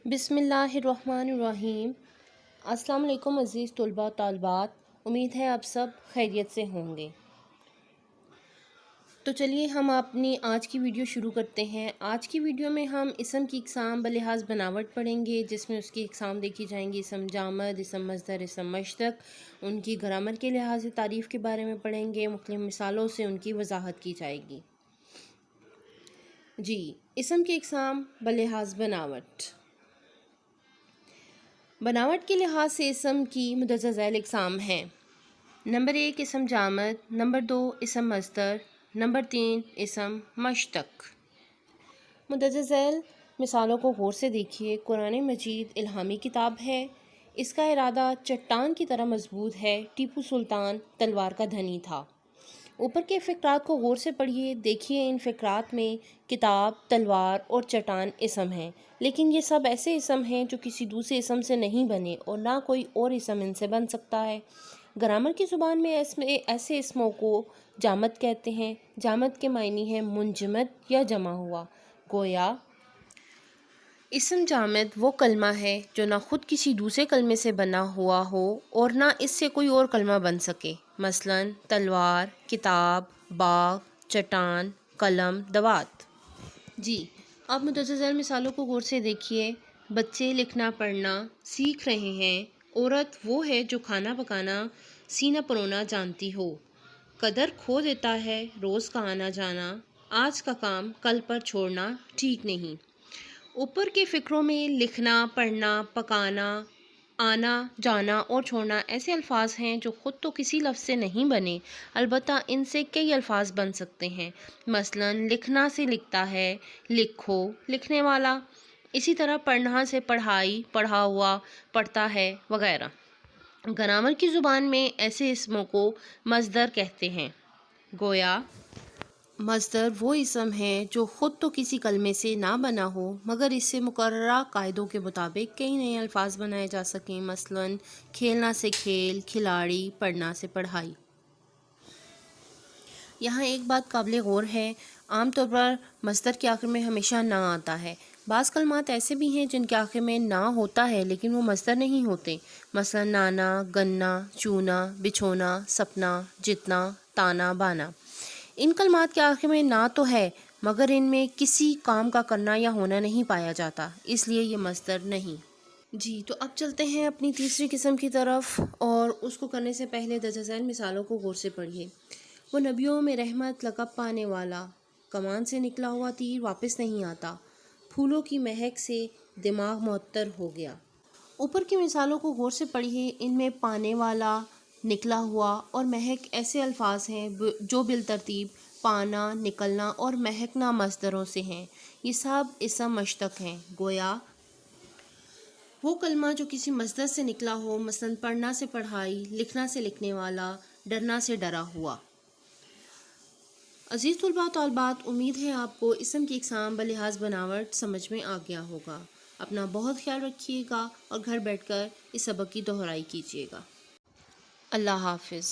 بسم اللہ الرحمن الرحیم۔ السلام علیکم عزیز طلباء طالبات، امید ہے آپ سب خیریت سے ہوں گے۔ تو چلیے ہم اپنی آج کی ویڈیو شروع کرتے ہیں۔ آج کی ویڈیو میں ہم اسم کی اقسام بلحاظ بناوٹ پڑھیں گے، جس میں اس کی اقسام دیکھی جائیں گی: اسم جامد، اسم مصدر، اسم مشتق۔ ان کی گرامر کے لحاظ سے تعریف کے بارے میں پڑھیں گے، مختلف مثالوں سے ان کی وضاحت کی جائے گی۔ جی، اسم کی اقسام بلحاظ بناوٹ۔ بناوٹ کے لحاظ سے اسم کی مندرجہ ذیل اقسام ہیں: نمبر 1 اسم جامد، نمبر 2 اسم مصدر، نمبر 3 اسم مشتق۔ مندرجہ ذیل مثالوں کو غور سے دیکھیے۔ قرآن مجید الہامی کتاب ہے، اس کا ارادہ چٹان کی طرح مضبوط ہے۔ ٹیپو سلطان تلوار کا دھنی تھا۔ اوپر کے فقرات کو غور سے پڑھیے، دیکھیے ان فقرات میں کتاب، تلوار اور چٹان اسم ہیں، لیکن یہ سب ایسے اسم ہیں جو کسی دوسرے اسم سے نہیں بنے اور نہ کوئی اور اسم ان سے بن سکتا ہے۔ گرامر کی زبان میں ایسے اسموں کو جامد کہتے ہیں۔ جامد کے معنی ہے منجمد یا جمع ہوا۔ گویا اسم جامد وہ کلمہ ہے جو نہ خود کسی دوسرے کلمے سے بنا ہوا ہو اور نہ اس سے کوئی اور کلمہ بن سکے، مثلاً تلوار، کتاب، باغ، چٹان، قلم، دوات۔ جی، اب مندرجہ ذیل مثالوں کو غور سے دیکھیے۔ بچے لکھنا پڑھنا سیکھ رہے ہیں۔ عورت وہ ہے جو کھانا پکانا، سینہ پرونا جانتی ہو۔ قدر کھو دیتا ہے روز کا آنا جانا، آج کا کام کل پر چھوڑنا ٹھیک نہیں۔ اوپر کے فقروں میں لکھنا، پڑھنا، پکانا، آنا جانا اور چھوڑنا ایسے الفاظ ہیں جو خود تو کسی لفظ سے نہیں بنے، البتہ ان سے کئی الفاظ بن سکتے ہیں، مثلاً لکھنا سے لکھتا ہے، لکھو، لکھنے والا۔ اسی طرح پڑھنا سے پڑھائی، پڑھا ہوا، پڑھتا ہے، وغیرہ۔ گرامر کی زبان میں ایسے اسموں کو مصدر کہتے ہیں۔ گویا مصدر وہ اسم ہے جو خود تو کسی کلمے سے نہ بنا ہو مگر اس سے مقررہ قاعدوں کے مطابق کئی نئے الفاظ بنائے جا سکیں، مثلاً کھیلنا سے کھیل، کھلاڑی، پڑھنا سے پڑھائی۔ یہاں ایک بات قابل غور ہے، عام طور پر مصدر کے آخر میں ہمیشہ نہ آتا ہے۔ بعض کلمات ایسے بھی ہیں جن کے آخر میں نہ ہوتا ہے لیکن وہ مصدر نہیں ہوتے، مثلاً نانا، گنا، چونا، بچھونا، سپنا، جتنا، تانا، بانا۔ ان کلمات کے آخر میں نہ تو ہے مگر ان میں کسی کام کا کرنا یا ہونا نہیں پایا جاتا، اس لیے یہ مصدر نہیں۔ جی، تو اب چلتے ہیں اپنی تیسری قسم کی طرف، اور اس کو کرنے سے پہلے درج ذیل مثالوں کو غور سے پڑھیے۔ وہ نبیوں میں رحمت لقب پانے والا، کمان سے نکلا ہوا تیر واپس نہیں آتا، پھولوں کی مہک سے دماغ معطر ہو گیا۔ اوپر کی مثالوں کو غور سے پڑھیے، ان میں پانے والا، نکلا ہوا اور مہک ایسے الفاظ ہیں جو بالترتیب پانا، نکلنا اور مہکنا مصدروں سے ہیں۔ یہ سب اسم مشتق ہیں۔ گویا وہ کلمہ جو کسی مصدر سے نکلا ہو، مثلاً پڑھنا سے پڑھائی، لکھنا سے لکھنے والا، ڈرنا سے ڈرا ہوا۔ عزیز طلباء طالبات، امید ہے آپ کو اسم کی اقسام بلحاظ بناوٹ سمجھ میں آ گیا ہوگا۔ اپنا بہت خیال رکھیے گا اور گھر بیٹھ کر اس سبق کی دہرائی کیجیے گا۔ اللہ حافظ۔